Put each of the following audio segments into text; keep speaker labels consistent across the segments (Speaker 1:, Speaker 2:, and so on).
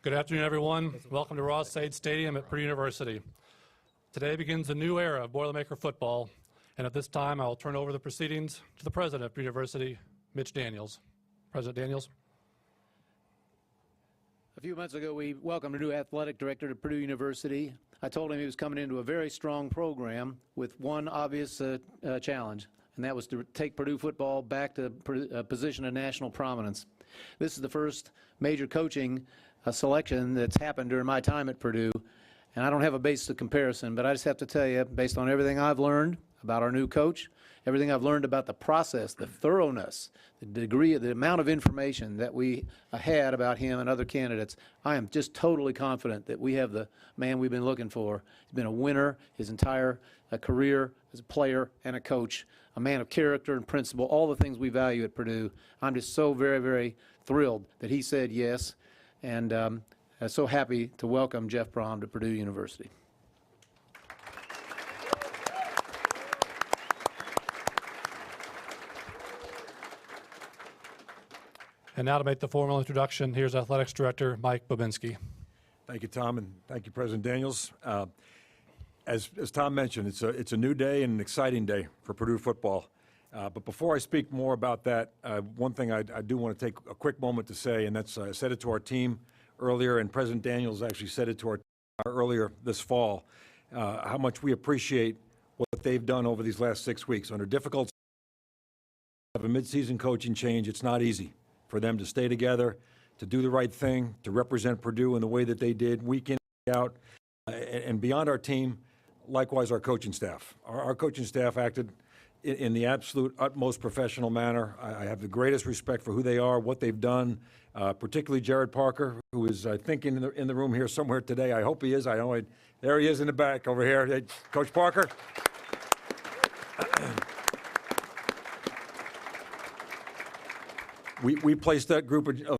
Speaker 1: Good afternoon, everyone. Welcome to Ross-Sade Stadium at Purdue University. Today begins a new era of Boilermaker football, and at this time I will turn over the proceedings to the president of Purdue University, Mitch Daniels. President Daniels.
Speaker 2: A few months ago, we welcomed a new athletic director to Purdue University. I told him he was coming into a very strong program with one obvious challenge, and that was to take Purdue football back to a position of national prominence. This is the first major coaching selection that's happened during my time at Purdue, and I don't have a basis of comparison, but I just have to tell you, based on everything I've learned about our new coach, everything I've learned about the process, the thoroughness, the degree, the amount of information that we had about him and other candidates, I am just totally confident that we have the man we've been looking for. He's been a winner his entire career as a player and a coach, a man of character and principle, all the things we value at Purdue. I'm just so very, very thrilled that he said yes, and so happy to welcome Jeff Brohm to Purdue University.
Speaker 1: And now to make the formal introduction, here's Athletics Director Mike Bobinski.
Speaker 3: Thank you, Tom, and thank you, President Daniels. As Tom mentioned, it's a new day and an exciting day for Purdue football. But before I speak more about that, one thing I do want to take a quick moment to say, and that's I said it to our team earlier, and President Daniels actually said it to our team earlier this fall, how much we appreciate what they've done over these last 6 weeks. Under difficult of a midseason coaching change, it's not easy for them to stay together, to do the right thing, to represent Purdue in the way that they did week in, week out, and beyond our team, likewise our coaching staff. Our coaching staff acted in the absolute utmost professional manner. I have the greatest respect for who they are, what they've done, particularly Jared Parker, who is, I think, in the room here somewhere today. I hope he is. I know there he is in the back over here. Hey, Coach Parker. We placed that group of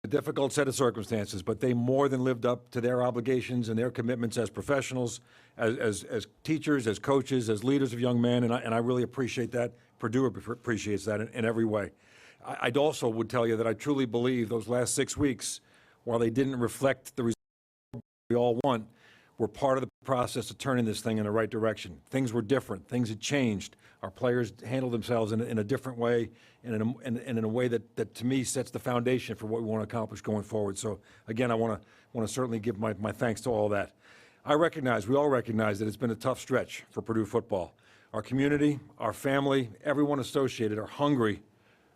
Speaker 3: a difficult set of circumstances, but they more than lived up to their obligations and their commitments as professionals, as teachers, as coaches, as leaders of young men, and I really appreciate that. Purdue appreciates that in every way. I also would tell you that I truly believe those last 6 weeks, while they didn't reflect the results we all want, were part of the process of turning this thing in the right direction. Things were different. Things had changed. Our players handled themselves in a different way, and in a way that to me sets the foundation for what we want to accomplish going forward. So again, I want to certainly give my thanks to all that. We all recognize that it's been a tough stretch for Purdue football. Our community, our family, everyone associated are hungry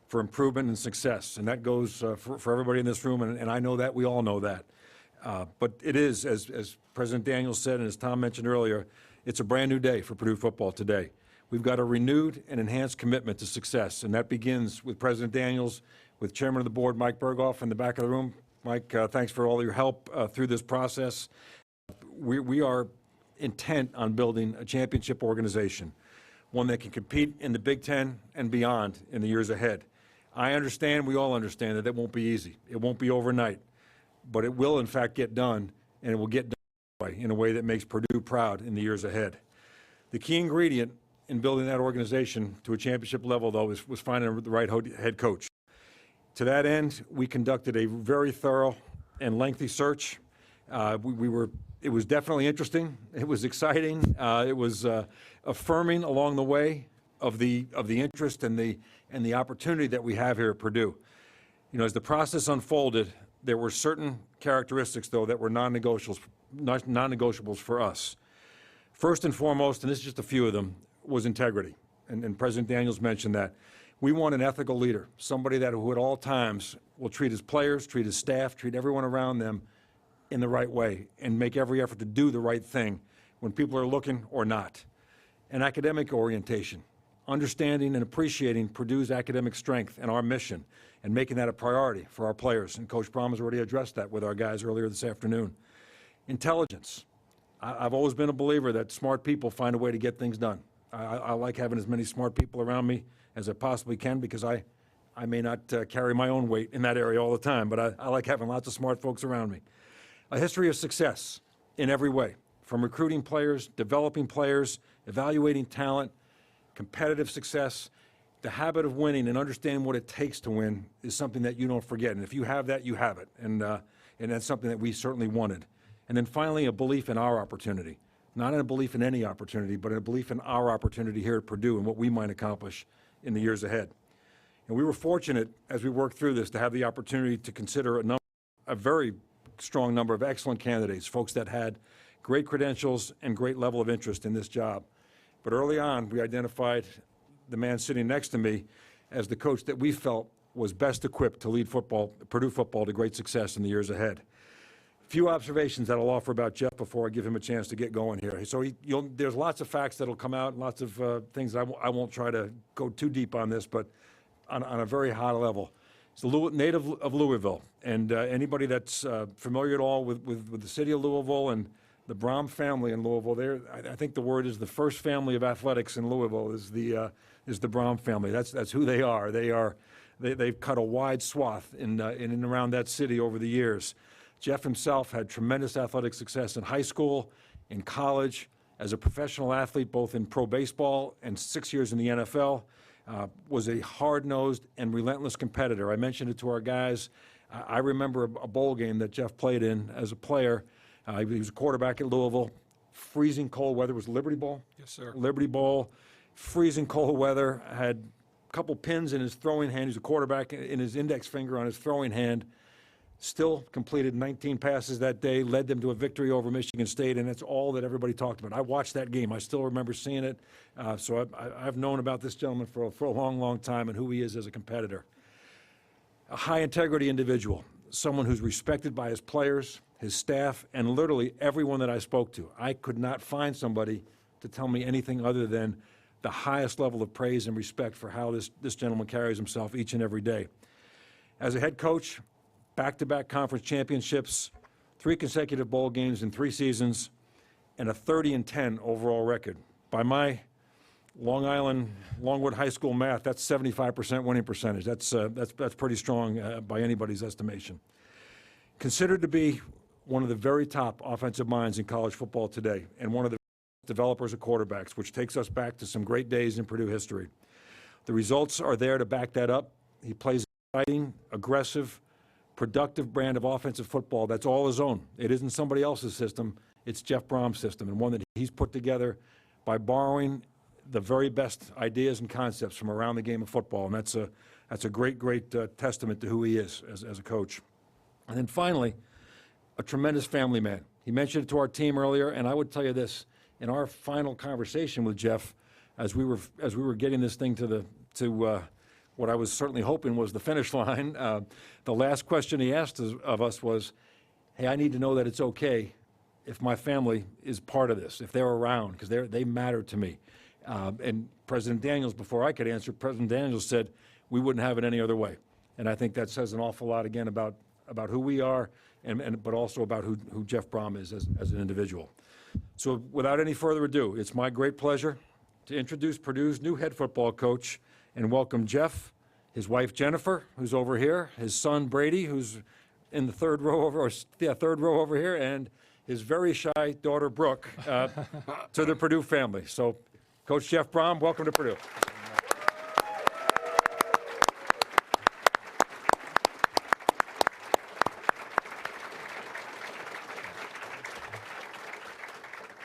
Speaker 3: for improvement and success, and that goes for everybody in this room, and I know that, we all know that. But it is, as President Daniels said and as Tom mentioned earlier, it's a brand new day for Purdue football today. We've got a renewed and enhanced commitment to success, and that begins with President Daniels, with Chairman of the Board Mike Berghoff in the back of the room. Mike, thanks for all your help through this process. We are intent on building a championship organization, one that can compete in the Big Ten and beyond in the years ahead. I understand, we all understand, that it won't be easy. It won't be overnight, but it will in fact get done, and it will get done in a way that makes Purdue proud in the years ahead. The key ingredient in building that organization to a championship level, though, was finding the right head coach. To that end, we conducted a very thorough and lengthy search. It was definitely interesting. It was exciting. It was affirming along the way of the interest and the opportunity that we have here at Purdue. You know, as the process unfolded, there were certain characteristics, though, that were non-negotiables for us. First and foremost, and this is just a few of them, was integrity, and President Daniels mentioned that. We want an ethical leader, somebody who at all times will treat his players, treat his staff, treat everyone around them in the right way, and make every effort to do the right thing when people are looking or not. An academic orientation, understanding and appreciating Purdue's academic strength and our mission, and making that a priority for our players. And Coach Brohm has already addressed that with our guys earlier this afternoon. Intelligence. I've always been a believer that smart people find a way to get things done. I like having as many smart people around me as I possibly can, because I may not carry my own weight in that area all the time, but I like having lots of smart folks around me. A history of success in every way, from recruiting players, developing players, evaluating talent, competitive success. The habit of winning and understanding what it takes to win is something that you don't forget. And if you have that, you have it. And and that's something that we certainly wanted. And then finally, a belief in our opportunity. Not in a belief in any opportunity, but in a belief in our opportunity here at Purdue and what we might accomplish in the years ahead. And we were fortunate, as we worked through this, to have the opportunity to consider a very strong number of excellent candidates, folks that had great credentials and great level of interest in this job. But early on, we identified the man sitting next to me as the coach that we felt was best equipped to lead Purdue football to great success in the years ahead. Few observations that I'll offer about Jeff before I give him a chance to get going here. So there's lots of facts that'll come out, lots of things. I won't try to go too deep on this, but on a very high level. He's a native of Louisville, and anybody that's familiar at all with the city of Louisville and the Brohm family in Louisville, I think the word is the first family of athletics in Louisville is the Brohm family. That's who they are. They've cut a wide swath in and around that city over the years. Jeff himself had tremendous athletic success in high school, in college, as a professional athlete, both in pro baseball and 6 years in the NFL. Was a hard-nosed and relentless competitor. I mentioned it to our guys. I remember a bowl game that Jeff played in as a player. He was a quarterback at Louisville. Freezing cold weather. Was Liberty Bowl?
Speaker 4: Yes, sir.
Speaker 3: Liberty Bowl. Freezing cold weather. Had a couple pins in his throwing hand. He was a quarterback in his index finger on his throwing hand. Still completed 19 passes that day, led them to a victory over Michigan State, and that's all that everybody talked about. I watched that game. I still remember seeing it. So I've known about this gentleman for a long, long time and who he is as a competitor. A high-integrity individual, someone who's respected by his players, his staff, and literally everyone that I spoke to. I could not find somebody to tell me anything other than the highest level of praise and respect for how this gentleman carries himself each and every day. As a head coach, back-to-back conference championships, 3 consecutive bowl games in 3 seasons, and a 30-10 overall record. By my Long Island, Longwood High School math, that's 75% winning percentage. That's pretty strong by anybody's estimation. Considered to be one of the very top offensive minds in college football today, and one of the developers of quarterbacks, which takes us back to some great days in Purdue history. The results are there to back that up. He plays exciting, aggressive, productive brand of offensive football that's all his own. It isn't somebody else's system. It's Jeff Brohm's system, and one that he's put together by borrowing the very best ideas and concepts from around the game of football, and that's a great testament to who he is as a coach. And then finally, a tremendous family man. He mentioned it to our team earlier, and I would tell you this, in our final conversation with Jeff, as we were getting this thing to what I was certainly hoping was the finish line, the last question he asked of us was, hey, I need to know that it's okay if my family is part of this, if they're around, because they matter to me. And President Daniels, before I could answer, President Daniels said we wouldn't have it any other way. And I think that says an awful lot, again, about who we are, but also about who Jeff Brohm is as an individual. So without any further ado, it's my great pleasure to introduce Purdue's new head football coach and welcome Jeff, his wife Jennifer, who's over here, his son Brady, who's in the third row over here, and his very shy daughter Brooke to the Purdue family. So, Coach Jeff Brohm, welcome to Purdue.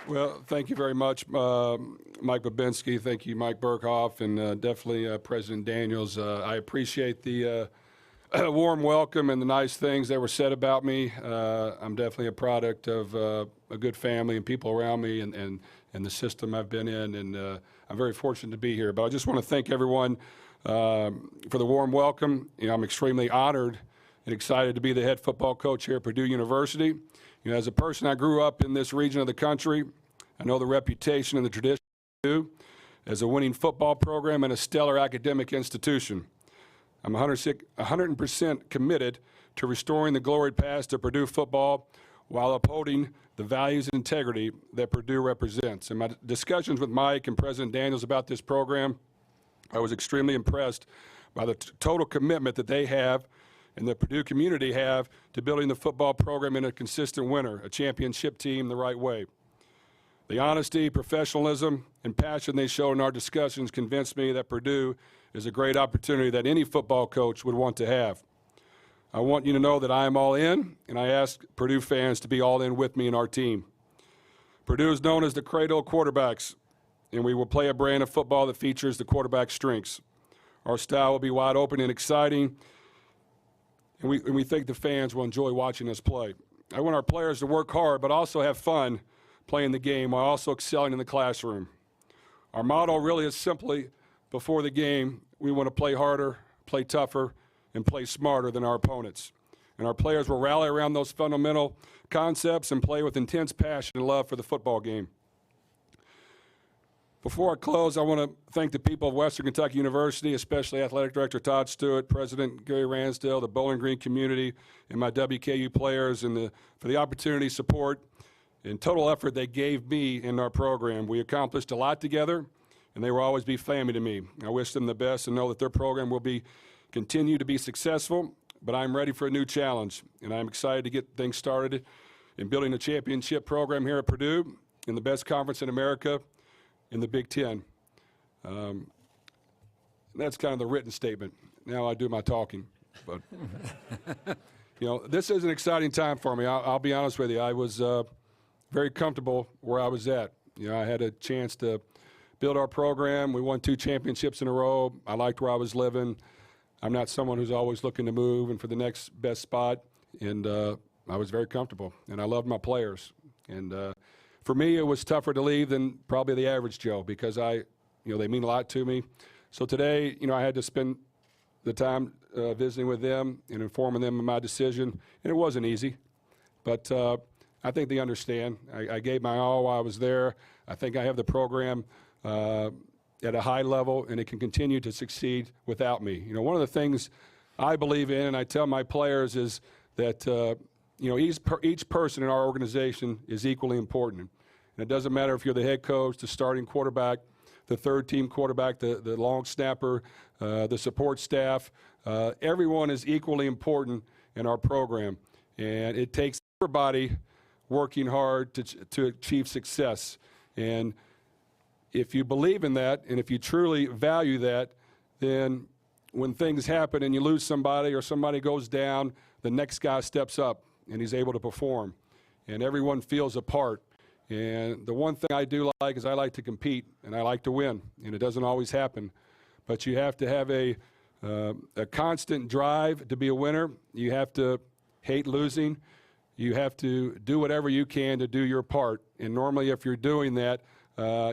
Speaker 4: Well, thank you very much, Mike Babinski. Thank you, Mike Burkhoff, and definitely President Daniels. I appreciate the warm welcome and the nice things that were said about me. I'm definitely a product of a good family and people around me and the system I've been in, and I'm very fortunate to be here. But I just want to thank everyone for the warm welcome. I'm extremely honored and excited to be the head football coach here at Purdue University. As a person, I grew up in this region of the country. I know the reputation and the tradition of Purdue as a winning football program and a stellar academic institution. I'm 100% committed to restoring the glory past of Purdue football while upholding the values and integrity that Purdue represents. In my discussions with Mike and President Daniels about this program, I was extremely impressed by the total commitment that they have and the Purdue community have to building the football program in a consistent winner, a championship team the right way. The honesty, professionalism, and passion they showed in our discussions convinced me that Purdue is a great opportunity that any football coach would want to have. I want you to know that I am all in, and I ask Purdue fans to be all in with me and our team. Purdue is known as the cradle of quarterbacks, and we will play a brand of football that features the quarterback's strengths. Our style will be wide open and exciting, and we think the fans will enjoy watching us play. I want our players to work hard, but also have fun playing the game while also excelling in the classroom. Our motto really is simply, before the game, we want to play harder, play tougher, and play smarter than our opponents. And our players will rally around those fundamental concepts and play with intense passion and love for the football game. Before I close, I want to thank the people of Western Kentucky University, especially Athletic Director Todd Stewart, President Gary Ransdale, the Bowling Green community, and my WKU players for the opportunity, support, and total effort they gave me in our program. We accomplished a lot together, and they will always be family to me. I wish them the best and know that their program will continue to be successful, but I'm ready for a new challenge, and I'm excited to get things started in building a championship program here at Purdue in the best conference in America, in the Big Ten. That's kind of the written statement. Now I do my talking. But, this is an exciting time for me. I'll be honest with you. I was very comfortable where I was at. I had a chance to build our program. We won 2 championships in a row. I liked where I was living. I'm not someone who's always looking to move and for the next best spot. And I was very comfortable, and I loved my players. And for me, it was tougher to leave than probably the average Joe because they mean a lot to me. So today, I had to spend the time visiting with them and informing them of my decision, and it wasn't easy. But I think they understand. I gave my all while I was there. I think I have the program at a high level, and it can continue to succeed without me. One of the things I believe in, and I tell my players, is that each person in our organization is equally important. And it doesn't matter if you're the head coach, the starting quarterback, the third-team quarterback, the long snapper, the support staff. Everyone is equally important in our program. And it takes everybody working hard to achieve success. And if you believe in that, and if you truly value that, then when things happen and you lose somebody or somebody goes down, the next guy steps up and he's able to perform. And everyone feels a part. And the one thing I do like is I like to compete and I like to win. And it doesn't always happen. But you have to have a constant drive to be a winner. You have to hate losing. You have to do whatever you can to do your part. And normally if you're doing that,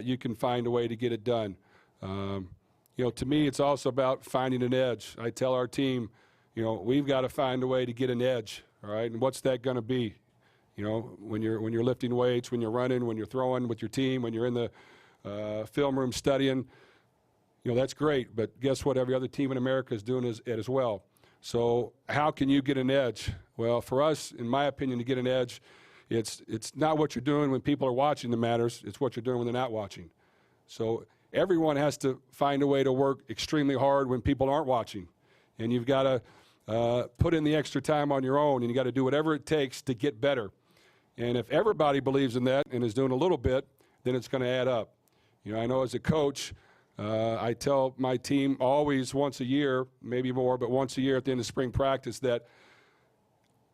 Speaker 4: you can find a way to get it done. To me, it's also about finding an edge. I tell our team, we've got to find a way to get an edge, all right? And what's that going to be? When you're lifting weights, when you're running, when you're throwing with your team, when you're in the film room studying, that's great. But guess what? Every other team in America is doing it as well. So how can you get an edge? Well, for us, in my opinion, to get an edge, it's not what you're doing when people are watching that matters. It's what you're doing when they're not watching. So everyone has to find a way to work extremely hard when people aren't watching. And you've got to put in the extra time on your own, and you got to do whatever it takes to get better. And if everybody believes in that and is doing a little bit, then it's going to add up. I know as a coach, I tell my team always once a year, maybe more, but once a year at the end of spring practice that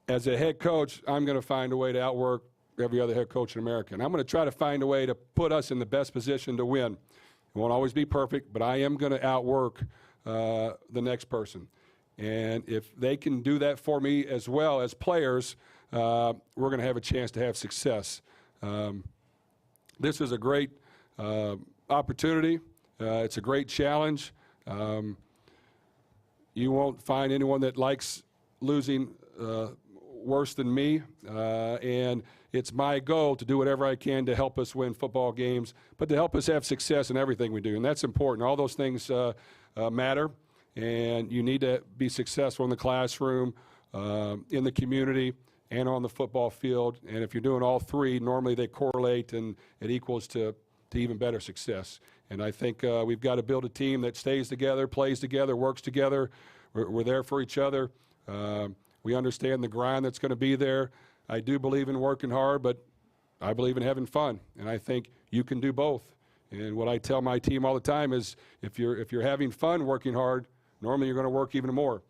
Speaker 4: as a head coach, I'm going to find a way to outwork every other head coach in America. And I'm going to try to find a way to put us in the best position to win. It won't always be perfect, but I am going to outwork the next person. And if they can do that for me as well as players, we're going to have a chance to have success. This is a great opportunity. It's a great challenge. You won't find anyone that likes losing worse than me, and it's my goal to do whatever I can to help us win football games, but to help us have success in everything we do, and that's important. All those things matter, and you need to be successful in the classroom, in the community, and on the football field, and if you're doing all three, normally they correlate, and it equals to even better success. And I think we've got to build a team that stays together, plays together, works together. We're there for each other. We understand the grind that's going to be there. I do believe in working hard, but I believe in having fun, and I think you can do both. And what I tell my team all the time is if you're having fun working hard, normally you're going to work even more.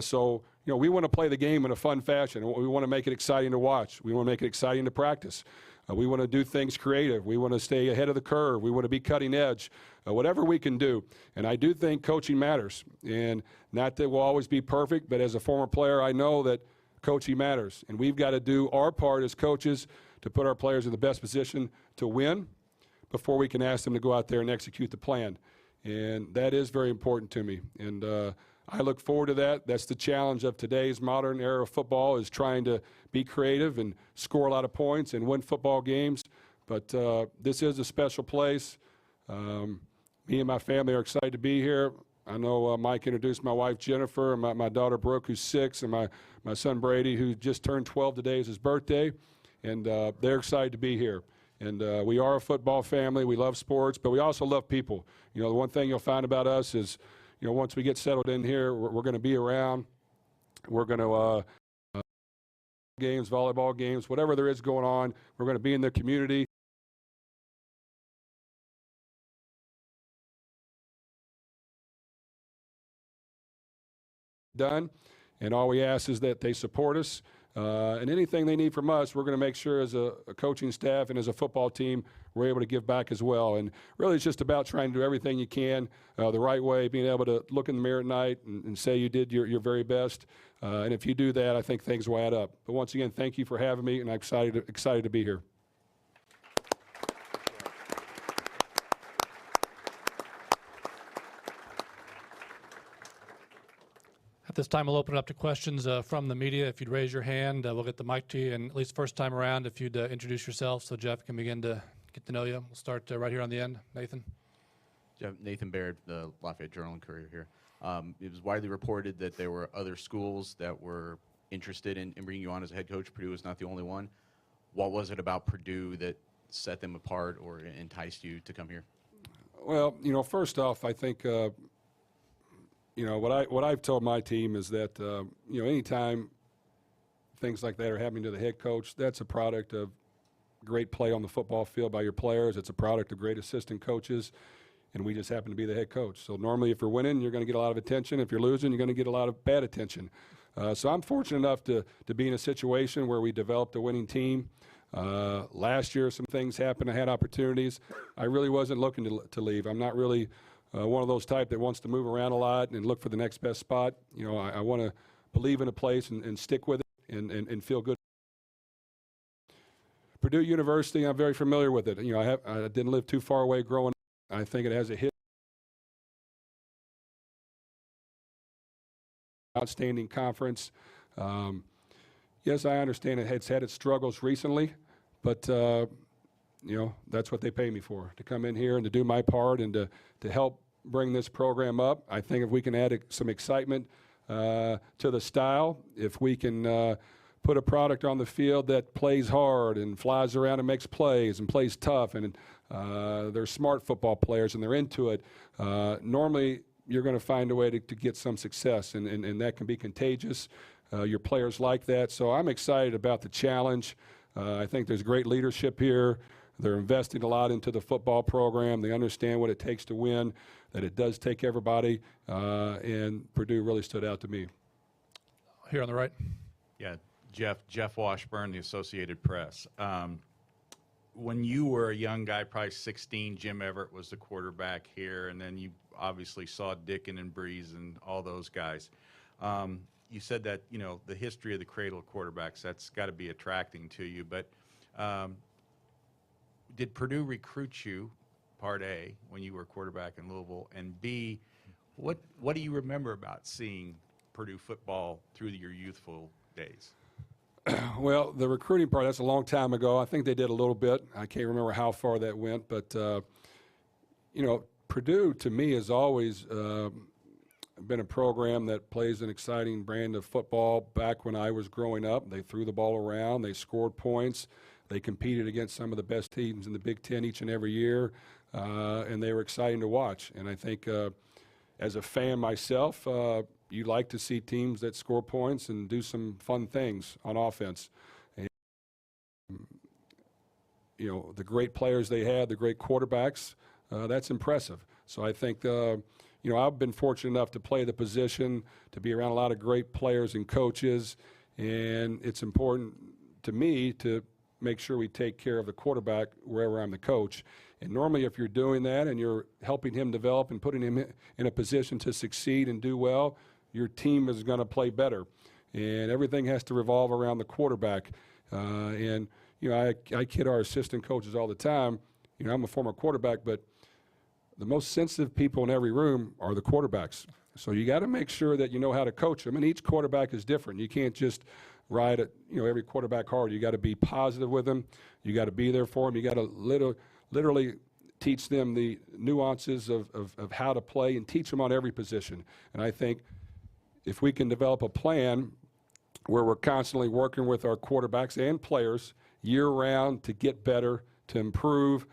Speaker 4: So we want to play the game in a fun fashion. We want to make it exciting to watch. We want to make it exciting to practice. We want to do things creative. We want to stay ahead of the curve. We want to be cutting edge, whatever we can do. And I do think coaching matters. And not that we'll always be perfect, but as a former player, I know that coaching matters. And we've got to do our part as coaches to put our players in the best position to win before we can ask them to go out there and execute the plan. And that is very important to me. And I look forward to that. That's the challenge of today's modern era of football, is trying to be creative and score a lot of points and win football games. But this is a special place. Me and my family are excited to be here. I know Mike introduced my wife, Jennifer, and my daughter, Brooke, who's 6, and my son, Brady, who just turned 12 today, is his birthday. And they're excited to be here. And we are a football family. We love sports, but we also love people. The one thing you'll find about us is, once we get settled in here, we're going to be around. We're going to games, volleyball games, whatever there is going on. We're going to be in the community. Done, and all we ask is that they support us. And anything they need from us, we're going to make sure as a coaching staff and as a football team, we're able to give back as well. And really, it's just about trying to do everything you can the right way, being able to look in the mirror at night and say you did your very best. And if you do that, I think things will add up. But once again, thank you for having me, and I'm excited to be here.
Speaker 1: At this time, we'll open it up to questions from the media. If you'd raise your hand, we'll get the mic to you. And at least first time around, if you'd introduce yourself so Jeff can begin to get to know you. We'll start right here on the end. Nathan.
Speaker 5: Nathan Baird, the Lafayette Journal and Courier here. It was widely reported that there were other schools that were interested in bringing you on as a head coach. Purdue was not the only one. What was it about Purdue that set them apart or enticed you to come here?
Speaker 4: Well, first off, I think what I've told my team is that anytime things like that are happening to the head coach, that's a product of great play on the football field by your players. It's a product of great assistant coaches, and we just happen to be the head coach. So normally if you're winning, you're going to get a lot of attention. If you're losing, you're going to get a lot of bad attention. So I'm fortunate enough to be in a situation where we developed a winning team. Last year some things happened. I had opportunities. I really wasn't looking to leave. I'm not really one of those type that wants to move around a lot and look for the next best spot. I want to believe in a place and stick with it and feel good. Purdue University, I'm very familiar with it. I didn't live too far away growing up. I think it has a outstanding conference. Yes, I understand it's had its struggles recently, but that's what they pay me for, to come in here and to do my part and to help bring this program up. I think if we can add some excitement to the style, if we can put a product on the field that plays hard and flies around and makes plays and plays tough, and they're smart football players and they're into it, normally you're going to find a way to get some success, and that can be contagious. Your players like that. So I'm excited about the challenge. I think there's great leadership here. They're investing a lot into the football program. They understand what it takes to win, that it does take everybody, and Purdue really stood out to me.
Speaker 1: Here on the right.
Speaker 6: Yeah, Jeff Washburn, the Associated Press. When you were a young guy, probably 16, Jim Everett was the quarterback here, and then you obviously saw Dickin and Breeze and all those guys. You said that, the history of the cradle of quarterbacks, that's got to be attracting to you. But did Purdue recruit you, part A, when you were a quarterback in Louisville? And B, what do you remember about seeing Purdue football through your youthful days?
Speaker 4: Well, the recruiting part, that's a long time ago. I think they did a little bit. I can't remember how far that went. But, Purdue, to me, has always been a program that plays an exciting brand of football. Back when I was growing up, they threw the ball around. They scored points. They competed against some of the best teams in the Big Ten each and every year, and they were exciting to watch. And I think as a fan myself, you like to see teams that score points and do some fun things on offense. And, the great players they had, the great quarterbacks, that's impressive. So I think, you know, I've been fortunate enough to play the position, to be around a lot of great players and coaches, and it's important to me to make sure we take care of the quarterback wherever I'm the coach. And normally if you're doing that and you're helping him develop and putting him in a position to succeed and do well, your team is going to play better. And everything has to revolve around the quarterback. And, you know, I kid our assistant coaches all the time. You know, I'm a former quarterback, but the most sensitive people in every room are the quarterbacks. So you got to make sure that you know how to coach them. And each quarterback is different. You can't just ride it, you know, every quarterback hard. You got to be positive with them. You got to be there for them. You got to literally teach them the nuances of how to play and teach them on every position. And I think if we can develop a plan where we're constantly working with our quarterbacks and players year-round to get better, to improve,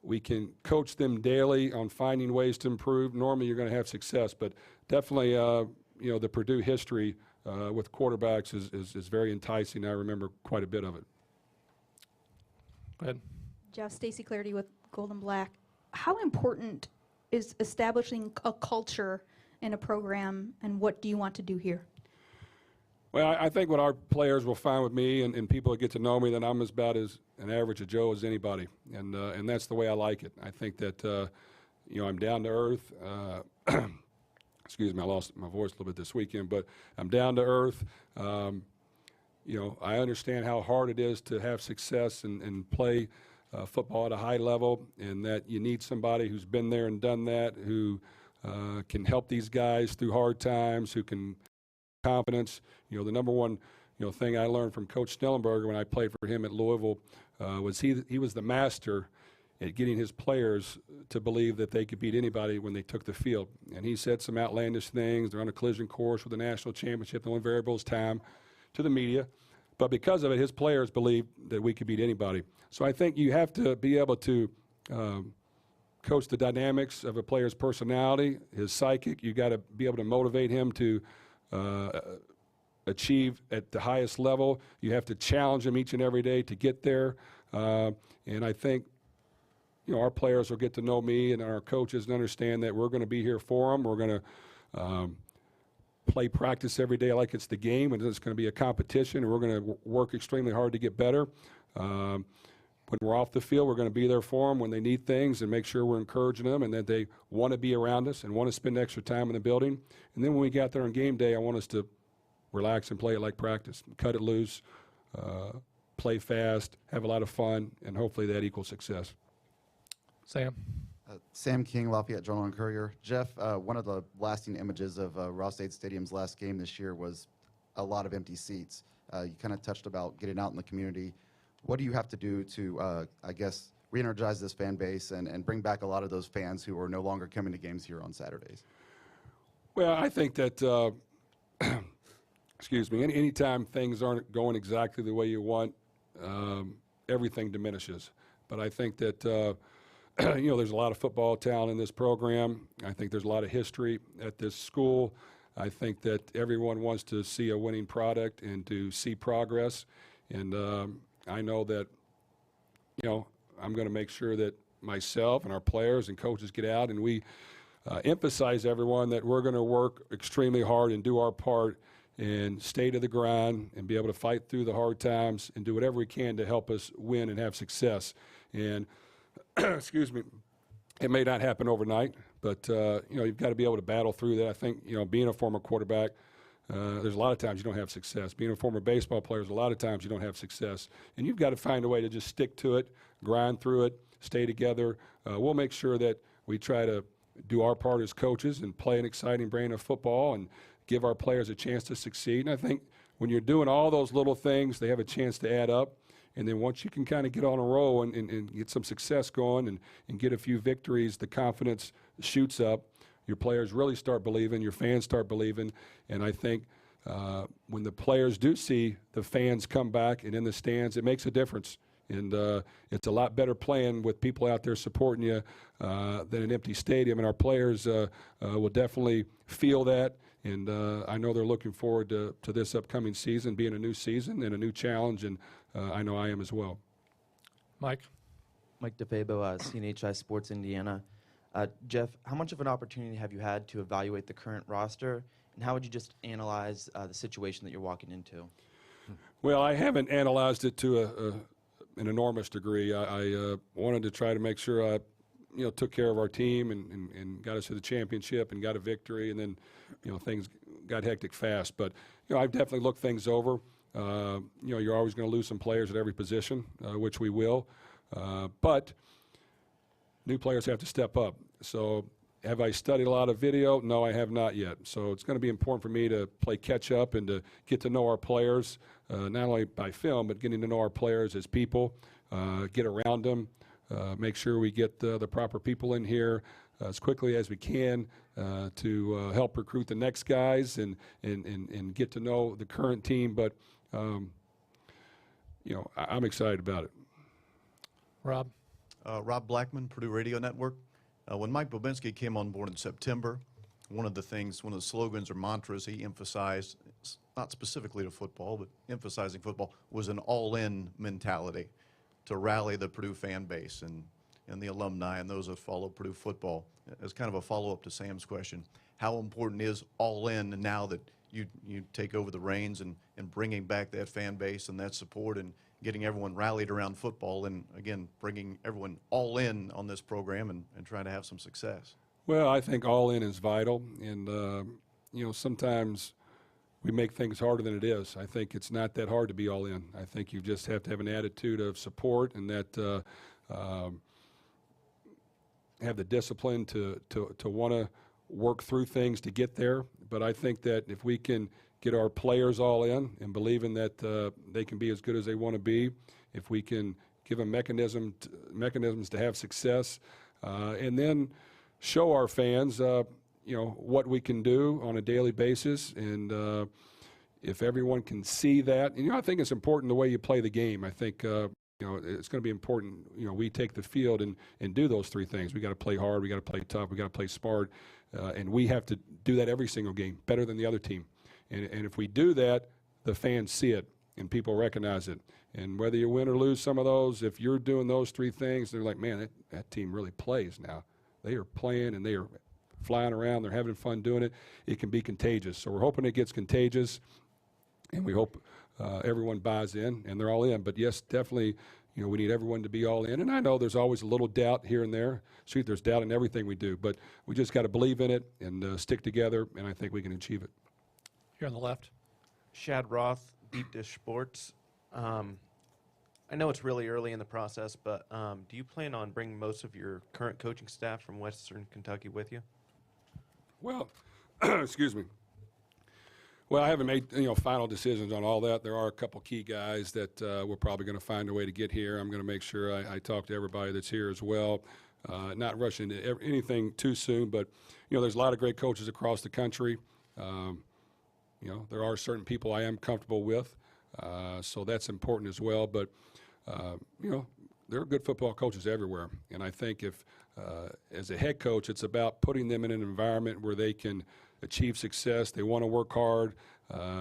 Speaker 4: we can coach them daily on finding ways to improve. Normally you're going to have success, but definitely, you know, the Purdue history with quarterbacks is very enticing. I remember quite a bit of it.
Speaker 1: Go ahead.
Speaker 7: Jeff, Stacy Clarity with Gold and Black. How important is establishing a culture in a program, and what do you want to do here?
Speaker 4: Well, I think what our players will find with me and people that get to know me, that I'm about as an average of Joe as anybody, and that's the way I like it. I think that you know, I'm down to earth. Excuse me, I lost my voice a little bit this weekend, but I'm down to earth. You know, I understand how hard it is to have success and play football at a high level, and that you need somebody who's been there and done that, who can help these guys through hard times, who can confidence. You know, the number one, you know, thing I learned from Coach Snellenberger when I played for him at Louisville was he was the master at getting his players to believe that they could beat anybody when they took the field. And he said some outlandish things. They're on a collision course with the national championship. The only variable is time, to the media. But because of it, his players believed that we could beat anybody. So I think you have to be able to coach the dynamics of a player's personality, his psychic. You got to be able to motivate him to achieve at the highest level. You have to challenge him each and every day to get there. And I think, you know, our players will get to know me and our coaches and understand that we're going to be here for them. We're going to play practice every day like it's the game, and it's going to be a competition, and we're going to work extremely hard to get better. When we're off the field, we're going to be there for them when they need things and make sure we're encouraging them and that they want to be around us and want to spend extra time in the building. And then when we get there on game day, I want us to relax and play it like practice, cut it loose, play fast, have a lot of fun, and hopefully that equals success.
Speaker 1: Sam.
Speaker 8: Sam King, Lafayette Journal and Courier. Jeff, one of the lasting images of Ross State Stadium's last game this year was a lot of empty seats. You kind of touched about getting out in the community. What do you have to do to, I guess, re-energize this fan base and bring back a lot of those fans who are no longer coming to games here on Saturdays?
Speaker 4: Well, I think that, excuse me, anytime things aren't going exactly the way you want, everything diminishes. But I think that, you know, there's a lot of football talent in this program. I think there's a lot of history at this school. I think that everyone wants to see a winning product and to see progress. And I know that, you know, I'm going to make sure that myself and our players and coaches get out and we emphasize everyone that we're going to work extremely hard and do our part and stay to the grind and be able to fight through the hard times and do whatever we can to help us win and have success. And excuse me, it may not happen overnight, but you know, you've got to be able to battle through that. I think, you know, being a former quarterback, there's a lot of times you don't have success. Being a former baseball player, there's a lot of times you don't have success. And you've got to find a way to just stick to it, grind through it, stay together. We'll make sure that we try to do our part as coaches and play an exciting brand of football and give our players a chance to succeed. And I think when you're doing all those little things, they have a chance to add up. And then once you can kind of get on a roll and get some success going and get a few victories, the confidence shoots up. Your players really start believing, your fans start believing. And I think when the players do see the fans come back and in the stands, it makes a difference. And it's a lot better playing with people out there supporting you than an empty stadium. And our players will definitely feel that. And I know they're looking forward to this upcoming season, being a new season and a new challenge. And I know I am as well.
Speaker 1: Mike.
Speaker 9: Mike DeFabo, CNHI Sports Indiana. Jeff, how much of an opportunity have you had to evaluate the current roster, and how would you just analyze the situation that you're walking into?
Speaker 4: Well, I haven't analyzed it to an enormous degree. I wanted to try to make sure I, took care of our team and got us to the championship and got a victory, and then, things got hectic fast. But, I've definitely looked things over. You're always going to lose some players at every position, which we will. But new players have to step up. So have I studied a lot of video? No, I have not yet. So it's going to be important for me to play catch up and to get to know our players, not only by film, but getting to know our players as people, get around them, make sure we get the proper people in here as quickly as we can to help recruit the next guys and get to know the current team. But, I'm excited about it.
Speaker 1: Rob?
Speaker 10: Rob Blackman, Purdue Radio Network. When Mike Bobinski came on board in September, one of the slogans or mantras he emphasized, not specifically to football, but emphasizing football, was an all-in mentality to rally the Purdue fan base and the alumni and those that follow Purdue football. As kind of a follow-up to Sam's question, how important is all-in now that you take over the reins and bringing back that fan base and that support and getting everyone rallied around football and, again, bringing everyone all in on this program and trying to have some success?
Speaker 4: Well, I think all in is vital. And, sometimes we make things harder than it is. I think it's not that hard to be all in. I think you just have to have an attitude of support and that have the discipline to want to work through things to get there. But I think that if we can get our players all in and believing that they can be as good as they want to be, if we can give them mechanisms to have success, and then show our fans, what we can do on a daily basis. And if everyone can see that, and, I think it's important the way you play the game. I think, it's going to be important, we take the field and do those three things. We got to play hard, we got to play tough, we got to play smart, and we have to do that every single game, better than the other team. And if we do that, the fans see it and people recognize it. And whether you win or lose some of those, if you're doing those three things, they're like, man, that team really plays now. They are playing and they are flying around. They're having fun doing it. It can be contagious. So we're hoping it gets contagious, and we hope everyone buys in and they're all in. But, yes, definitely, we need everyone to be all in. And I know there's always a little doubt here and there. Shoot, there's doubt in everything we do. But we just got to believe in it and stick together, and I think we can achieve it.
Speaker 1: Here on the left.
Speaker 11: Shad Roth, Deep Dish Sports. I know it's really early in the process, but do you plan on bringing most of your current coaching staff from Western Kentucky with you?
Speaker 4: Well, excuse me. Well, I haven't made final decisions on all that. There are a couple key guys that we're probably going to find a way to get here. I'm going to make sure I talk to everybody that's here as well. Not rush into anything too soon, but there's a lot of great coaches across the country. There are certain people I am comfortable with, so that's important as well. But, there are good football coaches everywhere. And I think if, as a head coach, it's about putting them in an environment where they can achieve success. They want to work hard.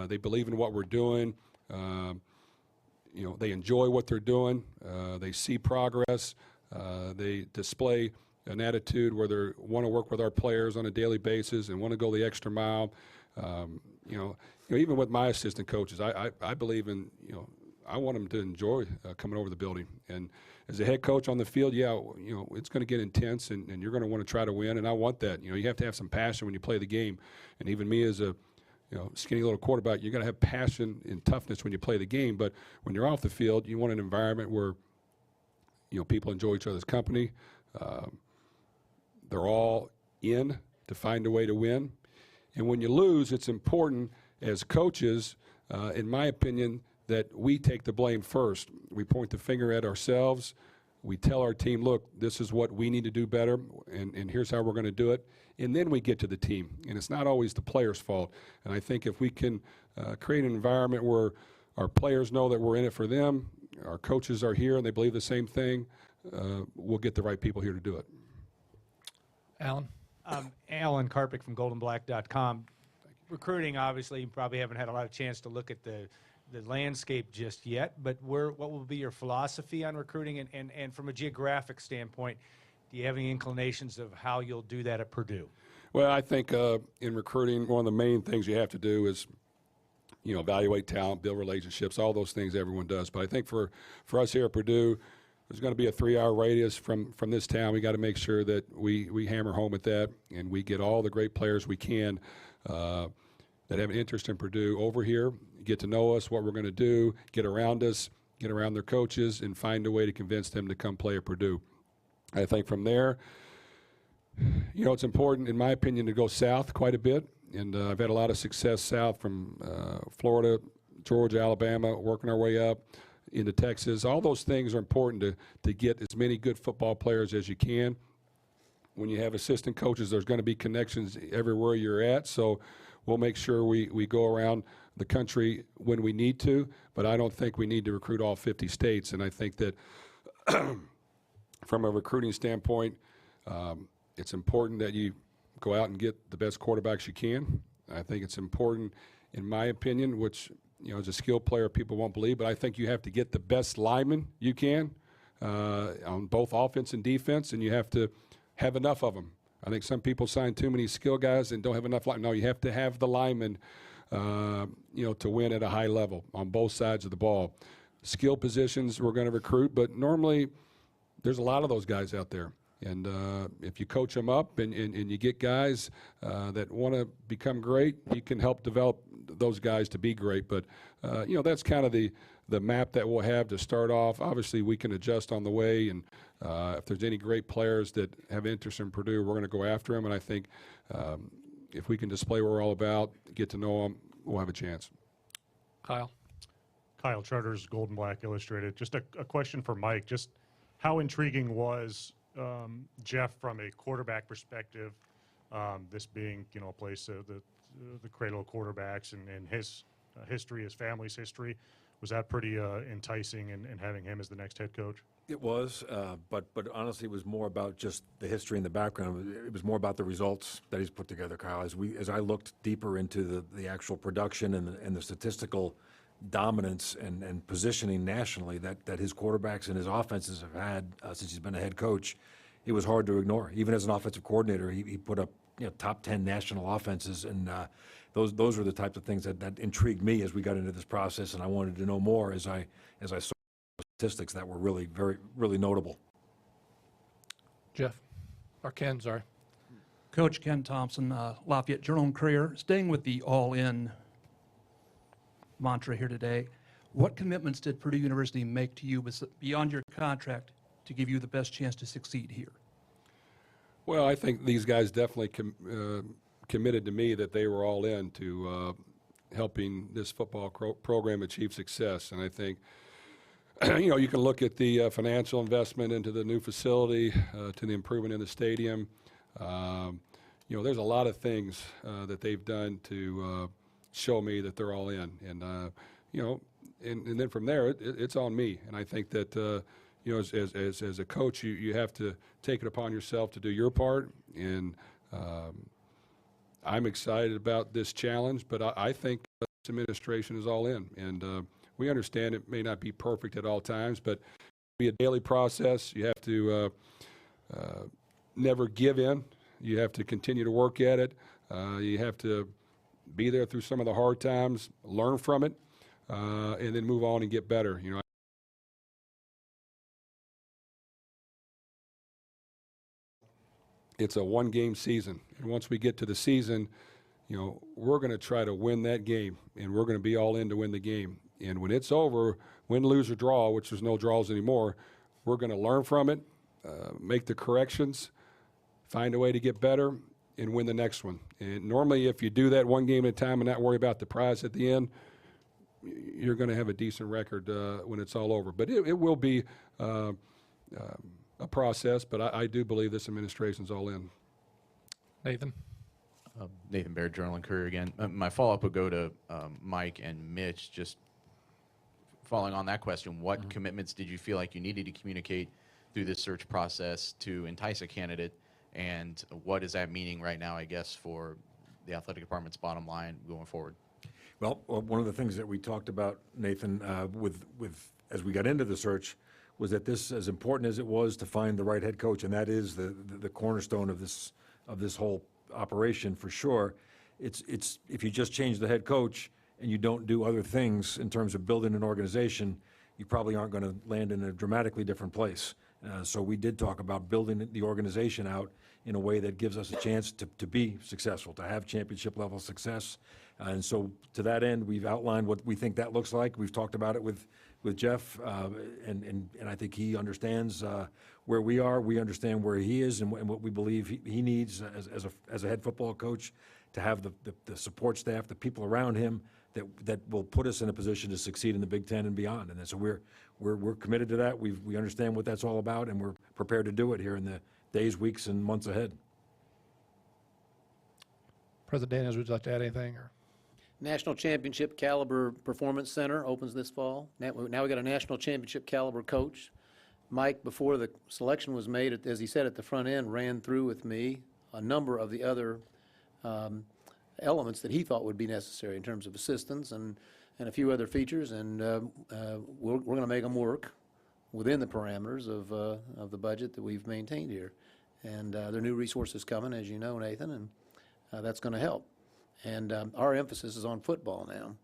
Speaker 4: They believe in what we're doing. They enjoy what they're doing. They see progress. They display an attitude where they want to work with our players on a daily basis and want to go the extra mile. Even with my assistant coaches, I believe in, I want them to enjoy coming over the building. And as a head coach on the field, it's going to get intense, and you're going to want to try to win, and I want that. You have to have some passion when you play the game. And even me as a skinny little quarterback, you got to have passion and toughness when you play the game. But when you're off the field, you want an environment where people enjoy each other's company. They're all in to find a way to win. And when you lose, it's important as coaches, in my opinion, that we take the blame first. We point the finger at ourselves. We tell our team, look, this is what we need to do better, and here's how we're going to do it. And then we get to the team. And it's not always the player's fault. And I think if we can create an environment where our players know that we're in it for them, our coaches are here and they believe the same thing, we'll get the right people here to do it.
Speaker 1: Alan?
Speaker 12: Alan Karpick from goldenblack.com. Recruiting, obviously, you probably haven't had a lot of chance to look at the landscape just yet, but what will be your philosophy on recruiting? And from a geographic standpoint, Do you have any inclinations of how you'll do that at Purdue?
Speaker 4: Well, I think in recruiting, one of the main things you have to do is, evaluate talent, build relationships, all those things everyone does. But I think for us here at Purdue, there's going to be a 3-hour radius from this town. We got to make sure that we hammer home at that, and we get all the great players we can that have an interest in Purdue over here, get to know us, what we're going to do, get around us, get around their coaches, and find a way to convince them to come play at Purdue. I think from there, it's important, in my opinion, to go south quite a bit. And I've had a lot of success south from Florida, Georgia, Alabama, working our way up into Texas. All those things are important to get as many good football players as you can. When you have assistant coaches, there's going to be connections everywhere you're at. So we'll make sure we go around the country when we need to, but I don't think we need to recruit all 50 states. And I think that from a recruiting standpoint, it's important that you go out and get the best quarterbacks you can. I think it's important, in my opinion, which, as a skilled player, people won't believe, but I think you have to get the best linemen you can on both offense and defense, and you have to have enough of them. I think some people sign too many skill guys and don't have enough linemen. No, you have to have the linemen, to win at a high level on both sides of the ball. Skill positions we're going to recruit, but normally there's a lot of those guys out there. And if you coach them up and you get guys that want to become great, you can help develop those guys to be great. But, that's kind of the map that we'll have to start off. Obviously, we can adjust on the way. And if there's any great players that have interest in Purdue, we're going to go after them. And I think if we can display what we're all about, get to know them, we'll have a chance.
Speaker 1: Kyle.
Speaker 13: Kyle Charters, Golden Black Illustrated. Just a question for Mike. Just how intriguing was Jeff from a quarterback perspective, this being, a place, the cradle of quarterbacks and his history, his family's history. Was that pretty enticing in having him as the next head coach?
Speaker 3: It was, but honestly, it was more about just the history and the background. It was more about the results that he's put together, Kyle. As I looked deeper into the actual production and the statistical dominance and positioning nationally that his quarterbacks and his offenses have had since he's been a head coach, it was hard to ignore. Even as an offensive coordinator, he put up top 10 national offenses, and those were the types of things that intrigued me as we got into this process, and I wanted to know more as I saw statistics that were really, really notable.
Speaker 1: Jeff, or Ken, sorry.
Speaker 14: Coach Ken Thompson, Lafayette Journal and Courier. Staying with the all-in mantra here today, what commitments did Purdue University make to you beyond your contract to give you the best chance to succeed here?
Speaker 4: Well, I think these guys definitely committed to me that they were all in to helping this football program achieve success. And I think, you can look at the financial investment into the new facility, to the improvement in the stadium. There's a lot of things that they've done to show me that they're all in. And, and then from there, it's on me. And I think that, as a coach, you have to take it upon yourself to do your part. And I'm excited about this challenge, but I think this administration is all in. And we understand it may not be perfect at all times, but it'll be a daily process. You have to never give in. You have to continue to work at it. You have to be there through some of the hard times, learn from it, and then move on and get better. It's a one-game season, and once we get to the season, we're going to try to win that game, and we're going to be all in to win the game. And when it's over, win, lose, or draw, which there's no draws anymore, we're going to learn from it, make the corrections, find a way to get better, and win the next one. And normally, if you do that one game at a time and not worry about the prize at the end, you're going to have a decent record when it's all over. But it will be a process, but I do believe this administration's all in.
Speaker 1: Nathan.
Speaker 5: Nathan Baird, Journal and Courier again. My follow-up would go to Mike and Mitch. Just following on that question, what commitments did you feel like you needed to communicate through this search process to entice a candidate, and what is that meaning right now, I guess, for the athletic department's bottom line going forward?
Speaker 3: Well, one of the things that we talked about, Nathan, with as we got into the search, was that this, as important as it was to find the right head coach, and that is the cornerstone of this whole operation for sure. It's if you just change the head coach and you don't do other things in terms of building an organization, you probably aren't going to land in a dramatically different place. So we did talk about building the organization out in a way that gives us a chance to be successful, to have championship level success. And so to that end, we've outlined what we think that looks like. We've talked about it with Jeff, and I think he understands where we are. We understand where he is and what we believe he needs as a head football coach, to have the support staff, the people around him that will put us in a position to succeed in the Big Ten and beyond. And so we're committed to that. We understand what that's all about, and we're prepared to do it here in the days, weeks, and months ahead.
Speaker 1: President Daniels, would you like to add anything? Or?
Speaker 2: National Championship Caliber Performance Center opens this fall. Now we got a National Championship Caliber coach. Mike, before the selection was made, as he said at the front end, ran through with me a number of the other elements that he thought would be necessary in terms of assistance and a few other features, and we're going to make them work within the parameters of the budget that we've maintained here. And there are new resources coming, as you know, Nathan, and that's going to help. And our emphasis is on football now.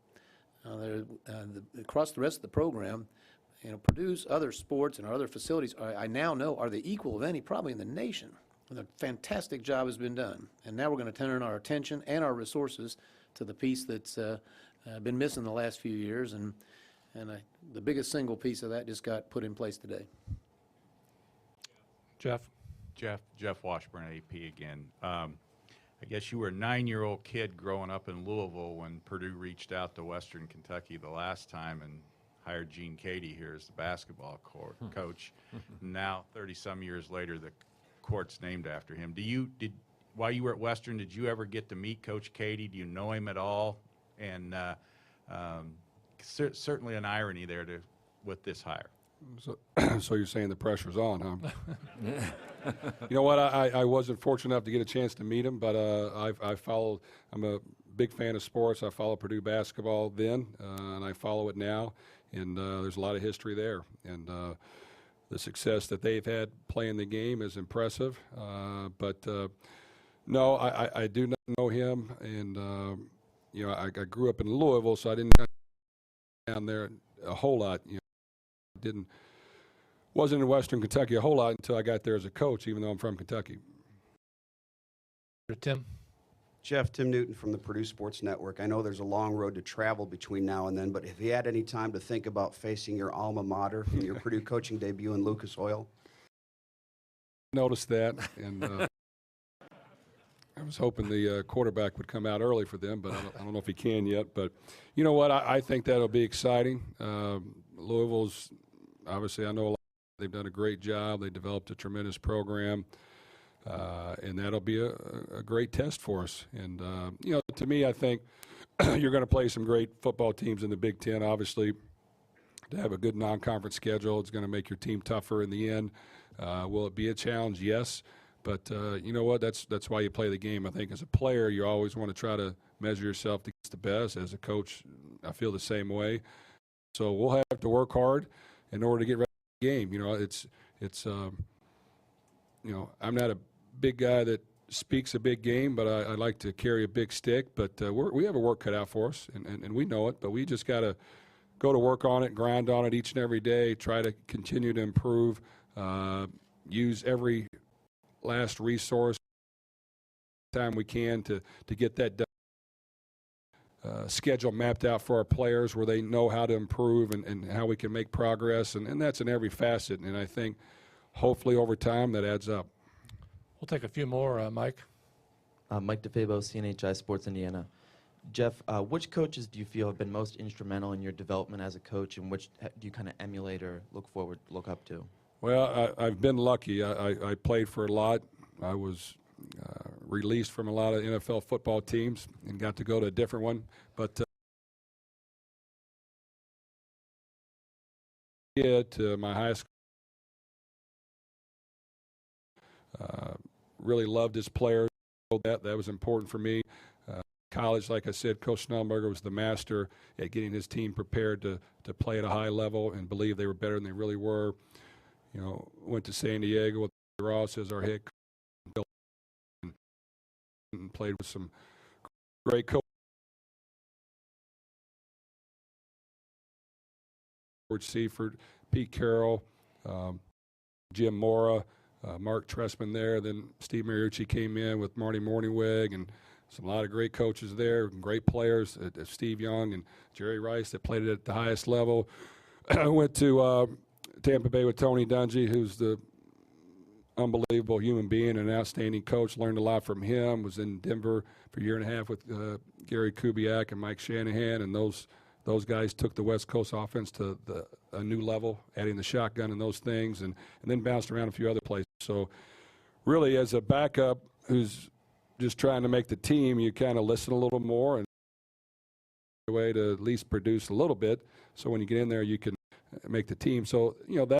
Speaker 2: Across the rest of the program, Purdue's other sports and our other facilities, I now know, are the equal of any probably in the nation. And a fantastic job has been done. And now we're going to turn our attention and our resources to the piece that's been missing the last few years. And the biggest single piece of that just got put in place today.
Speaker 1: Jeff?
Speaker 6: Jeff Washburn, AP again. I guess you were a 9-year-old kid growing up in Louisville when Purdue reached out to Western Kentucky the last time and hired Gene Cady here as the basketball coach. Now, 30-some years later, the court's named after him. While you were at Western, did you ever get to meet Coach Cady? Do you know him at all? And certainly an irony there with this hire.
Speaker 4: So you're saying the pressure's on, huh? You know what? I wasn't fortunate enough to get a chance to meet him, but I'm a big fan of sports. I followed Purdue basketball then, and I follow it now. And there's a lot of history there. And the success that they've had playing the game is impressive. But no, I do not know him. And, I grew up in Louisville, so I didn't go down there a whole lot. Wasn't in Western Kentucky a whole lot until I got there as a coach, even though I'm from Kentucky.
Speaker 1: Tim?
Speaker 15: Jeff, Tim Newton from the Purdue Sports Network. I know there's a long road to travel between now and then, but have you had any time to think about facing your alma mater in your Purdue coaching debut in Lucas Oil?
Speaker 4: Noticed that, and I was hoping the quarterback would come out early for them, but I don't know if he can yet. But you know what? I think that'll be exciting. Louisville's, obviously, I know a lot. They've done a great job. They developed a tremendous program. And that'll be a great test for us. And, to me, I think you're going to play some great football teams in the Big Ten. Obviously, to have a good non-conference schedule, it's going to make your team tougher in the end. Will it be a challenge? Yes. But you know what? That's why you play the game. I think as a player, you always want to try to measure yourself against the best. As a coach, I feel the same way. So we'll have to work hard in order to get ready for the game. I'm not a big guy that speaks a big game, but I like to carry a big stick. But we have a work cut out for us, and we know it. But we just got to go to work on it, grind on it each and every day, try to continue to improve, use every last resource time we can to get that done. Schedule mapped out for our players where they know how to improve and how we can make progress, and that's in every facet. And I think hopefully over time that adds up.
Speaker 1: We'll take a few more, Mike.
Speaker 9: Mike DeFabo, CNHI Sports Indiana. Jeff, which coaches do you feel have been most instrumental in your development as a coach, and which do you kind of emulate or look up to?
Speaker 4: Well, I've been lucky. I played for a lot. I was released from a lot of NFL football teams and got to go to a different one. But to my high school, really loved his players. That was important for me. College, like I said, Coach Schnellenberger was the master at getting his team prepared to play at a high level and believe they were better than they really were. went to San Diego with Ross as our head coach and played with some great coaches. George Seifert, Pete Carroll, Jim Mora, Mark Tressman there. Then Steve Mariucci came in with Marty Morningweg, and a lot of great coaches there, and great players, Steve Young and Jerry Rice that played it at the highest level. I went to Tampa Bay with Tony Dungy, who's the unbelievable human being, an outstanding coach. Learned a lot from him. Was in Denver for a year and a half with Gary Kubiak and Mike Shanahan, and those guys took the West Coast offense to a new level, adding the shotgun and those things, and then bounced around a few other places. So really, as a backup who's just trying to make the team, you kind of listen a little more and a way to at least produce a little bit. So when you get in there, you can make the team. So, that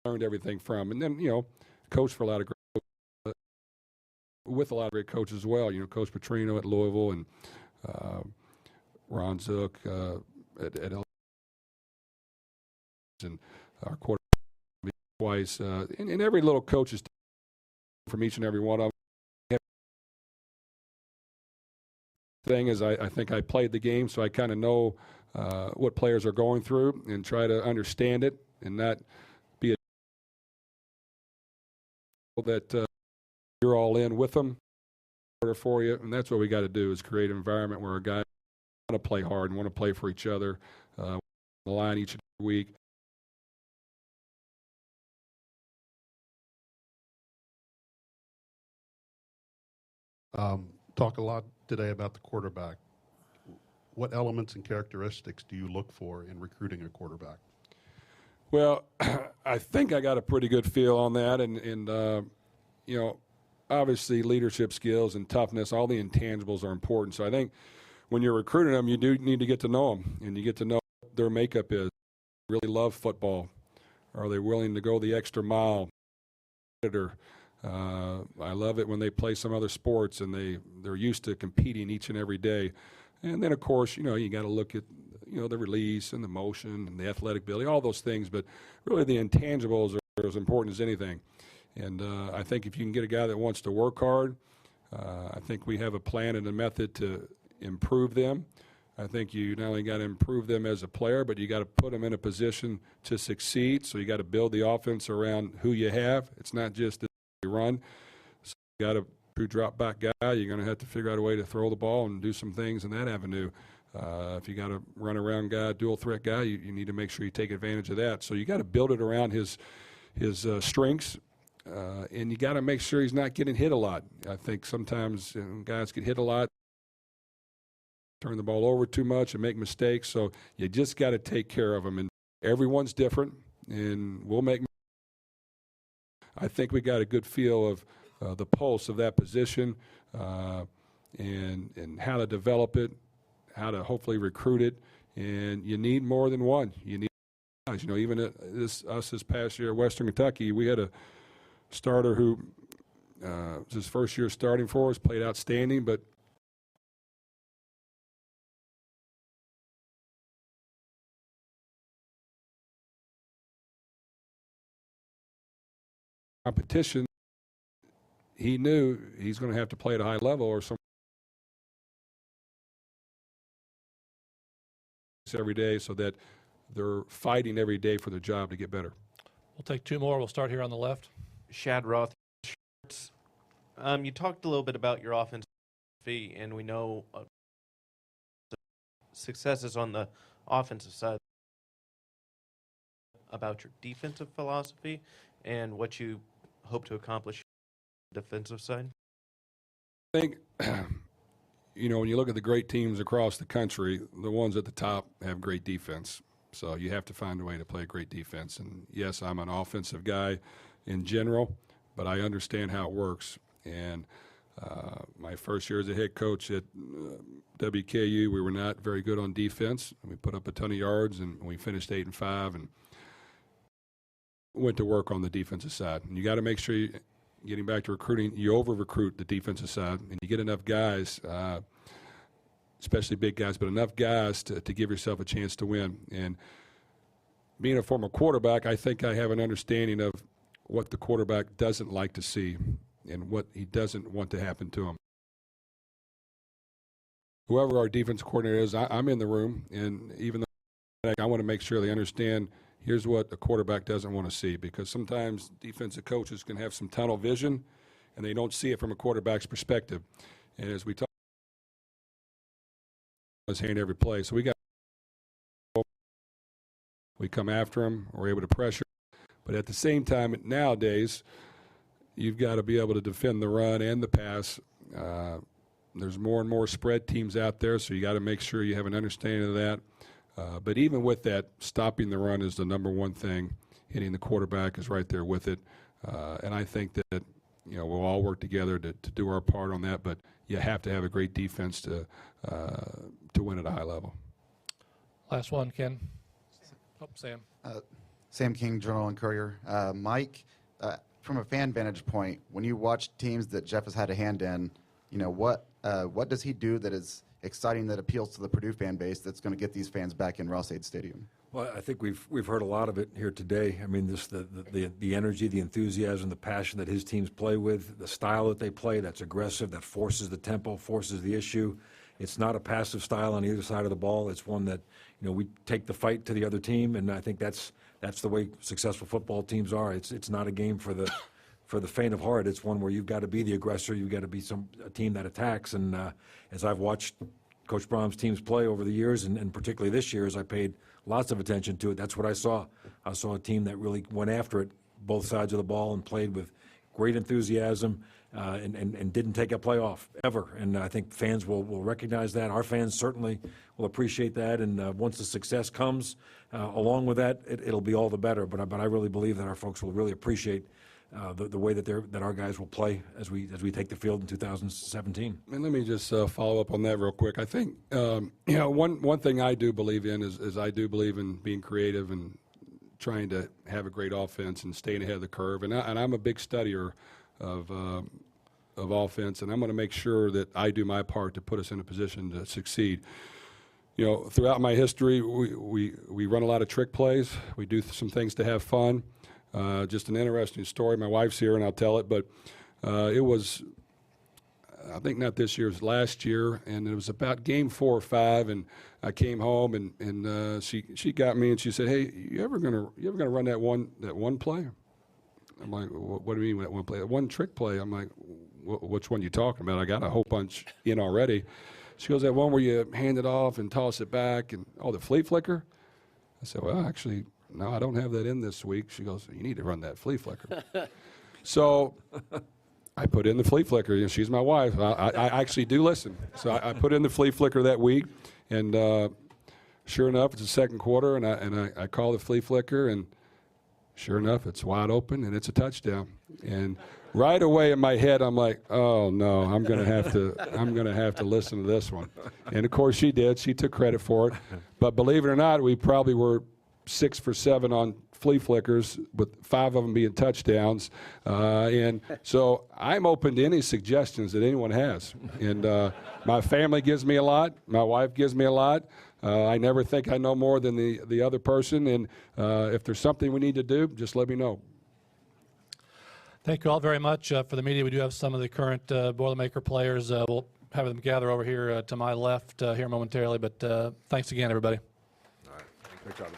Speaker 4: I learned everything from. And then, coached for a lot of great, with a lot of great coaches as well. Coach Petrino at Louisville and Ron Zook at and our quarterback twice. And every little coach is from each and every one of them. Thing is, I think I played the game, so I kind of know what players are going through and try to understand it and not be that you're all in with them for you. And that's what we got to do, is create an environment where a guy want to play hard and want to play for each other, the line each and every week.
Speaker 16: Talk a lot today about the quarterback. What elements and characteristics do you look for in recruiting a quarterback?
Speaker 4: Well, I think I got a pretty good feel on that, and obviously leadership skills and toughness, all the intangibles are important. So I think when you're recruiting them, you do need to get to know them, and you get to know what their makeup is. Really love football. Are they willing to go the extra mile? I love it when they play some other sports and they're used to competing each and every day. And then, of course, you got to look at, the release and the motion and the athletic ability, all those things. But really the intangibles are as important as anything. And I think if you can get a guy that wants to work hard, I think we have a plan and a method to improve them. I think you not only got to improve them as a player, but you got to put them in a position to succeed. So you got to build the offense around who you have. It's not just run. So you got a true drop back guy. You're going to have to figure out a way to throw the ball and do some things in that avenue. If you got a run around guy, dual threat guy, you need to make sure you take advantage of that. So you got to build it around his strengths, and you got to make sure he's not getting hit a lot. I think sometimes guys get hit a lot, turn the ball over too much and make mistakes. So you just got to take care of them. And everyone's different, and we'll make. I think we got a good feel of the pulse of that position, and how to develop it, how to hopefully recruit it. And you need more than one. You need guys. Even this past year at Western Kentucky, we had a starter who was his first year starting for us, played outstanding, but competition, he knew he's going to have to play at a high level or some every day, so that they're fighting every day for their job to get better.
Speaker 1: We'll take two more. We'll start here on the left.
Speaker 11: Shad Roth. You talked a little bit about your offensive philosophy, and we know successes on the offensive side. About your defensive philosophy and what you hope to accomplish on the defensive side?
Speaker 4: I think, when you look at the great teams across the country, the ones at the top have great defense. So you have to find a way to play a great defense. And yes, I'm an offensive guy in general, but I understand how it works. And my first year as a head coach at WKU, we were not very good on defense. We put up a ton of yards, and we finished 8-5, and went to work on the defensive side. And you got to make sure, getting back to recruiting, you over-recruit the defensive side, and you get enough guys, especially big guys, but enough guys to give yourself a chance to win. And being a former quarterback, I think I have an understanding of what the quarterback doesn't like to see and what he doesn't want to happen to him. Whoever our defense coordinator is, I'm in the room, and even though I want to make sure they understand here's what the quarterback doesn't want to see, because sometimes defensive coaches can have some tunnel vision and they don't see it from a quarterback's perspective. And as we talk, his hand every play. So we come after him, we're able to pressure. But at the same time, nowadays, you've got to be able to defend the run and the pass. There's more and more spread teams out there, so you got to make sure you have an understanding of that. But even with that, stopping the run is the number one thing. Hitting the quarterback is right there with it. And I think that we'll all work together to do our part on that. But you have to have a great defense to win at a high level.
Speaker 1: Last one, Ken. Oh, Sam.
Speaker 8: Sam King, Journal and Courier. Mike, from a fan vantage point, when you watch teams that Jeff has had a hand in, what does he do that is exciting, that appeals to the Purdue fan base, that's going to get these fans back in Ross-Ade Stadium?
Speaker 3: Well, I think we've heard a lot of it here today. I mean, just the energy, the enthusiasm, the passion that his teams play with, the style that they play that's aggressive, that forces the tempo, forces the issue. It's not a passive style on either side of the ball. It's one that, we take the fight to the other team, and I think that's the way successful football teams are. It's not a game for the faint of heart. It's one where you've got to be the aggressor. You've got to be a team that attacks. And as I've watched Coach Brohm's teams play over the years, and particularly this year, as I paid lots of attention to it, that's what I saw. I saw a team that really went after it, both sides of the ball, and played with great enthusiasm, and didn't take a play off, ever. And I think fans will recognize that. Our fans certainly will appreciate that. And once the success comes along with that, it'll be all the better. But I really believe that our folks will really appreciate the way that our guys will play as we take the field in 2017.
Speaker 4: And let me just follow up on that real quick. I think one thing I do believe in is I do believe in being creative and trying to have a great offense and staying ahead of the curve. And I'm a big studier of offense, and I'm going to make sure that I do my part to put us in a position to succeed. Throughout my history, we run a lot of trick plays. We do some things to have fun. Just an interesting story. My wife's here, and I'll tell it. But it was, I think not this year, it was last year, and it was about game 4 or 5. And I came home, and she got me, and she said, "Hey, you ever gonna run that one play?" I'm like, "What do you mean that one play? That one trick play?" I'm like, "Which one you talking about? I got a whole bunch in already." She goes, "That one where you hand it off and toss it back, and the flea flicker." I said, "Well, actually, no, I don't have that in this week." She goes, "You need to run that flea flicker." So I put in the flea flicker. She's my wife. I actually do listen. So I put in the flea flicker that week, and sure enough, it's the second quarter, and I call the flea flicker, and sure enough, it's wide open, and it's a touchdown. And right away in my head, I'm like, "Oh no, I'm gonna have to listen to this one." And of course, she did. She took credit for it. But believe it or not, we probably were 6 for 7 on flea flickers, with 5 of them being touchdowns. And so I'm open to any suggestions that anyone has. And my family gives me a lot. My wife gives me a lot. I never think I know more than the other person. And if there's something we need to do, just let me know.
Speaker 1: Thank you all very much. For the media, we do have some of the current Boilermaker players. We'll have them gather over here to my left here momentarily. But thanks again, everybody.
Speaker 3: All right. Great job.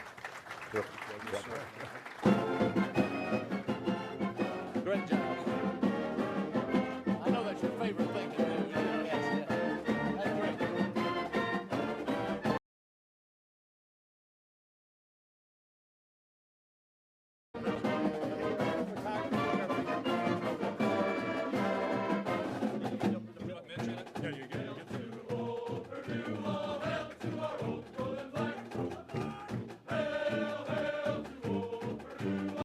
Speaker 2: Great job.